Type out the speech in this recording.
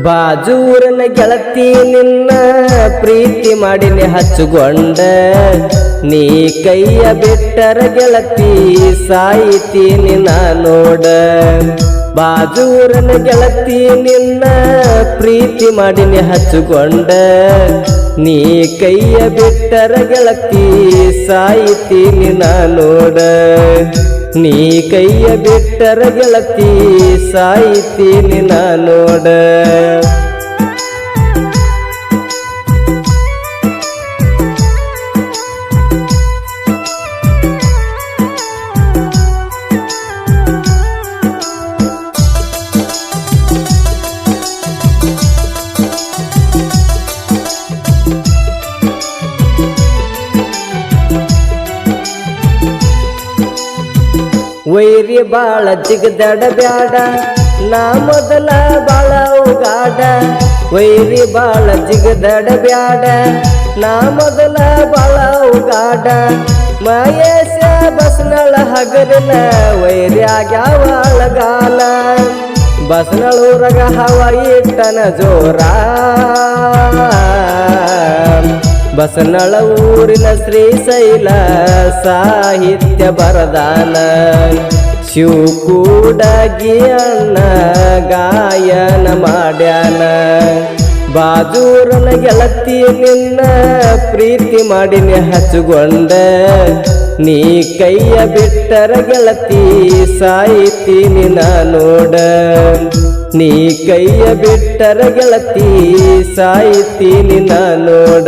ಬಾಜೂರನ ಗೆಳತಿ ನಿನ್ನ ಪ್ರೀತಿ ಮಾಡಿನಿ ಹಚ್ಚುಗೊಂಡ ನೀ ಕೈಯ ಬಿಟ್ಟರ ಗೆಳತಿ ಸಾಯಿತೀನಿ ನಾ ನೋಡ ಬಾಜೂರನ ಗೆಳತಿ ನಿನ್ನ ಪ್ರೀತಿ ಮಾಡಿನಿ ಹಚ್ಚುಗೊಂಡ ನೀ ಕೈಯ ಬಿಟ್ಟರ ಗೆಳತಿ ಸಾಯಿತೀನಿ ನಾ ನೋಡ ನೀ ಕೈಯ ಬಿಟ್ಟರ ಗೆಳತಿ ಸಾಯಿತೀನಿ ನಾ ನೋಡ ವೈರಿ ಬಾಳ ಜಿಗದಾಡ ಬ್ಯಾಡ ನಾ ಮೊದಲ ಬಾಳ ಉಗಾಡ ವೈರಿ ಬಾಳ ಜಿಗದಾಡ ಬ್ಯಾಡ ನಾ ಮೊದಲ ಬಾಳ ಉಗಾಡ ಮಹೇಶ ಬಸ್ನಳ ಹಗರಿನ ವೈರಿ ಆಗ್ಯಾವ ಅಳಗಾಲ ಬಸ್ನಳೂರಗ ಹವ ಇಟ್ಟನ ಜೋರ ಬಸನಳ ಊರಿನ ಶ್ರೀಶೈಲ ಸಾಹಿತ್ಯ ಬರದಾನ ಶಿವಕೂಡಗಿ ಅಣ್ಣ ಗಾಯನ ಮಾಡ್ಯಾನ ಬಾಜೂರನ ಗೆಳತಿ ನಿನ್ನ ಪ್ರೀತಿ ಮಾಡಿನಿ ಹಚ್ಚುಗೊಂಡ ನೀ ಕೈಯ ಬಿಟ್ಟರ ಗೆಳತಿ ಸಾಯಿತೀನಿ ನಾ ನೋಡ ನೀ ಕೈಯ ಬಿಟ್ಟರ ಗೆಳತಿ ಸಾಯಿತೀನಿ ನಾ ನೋಡ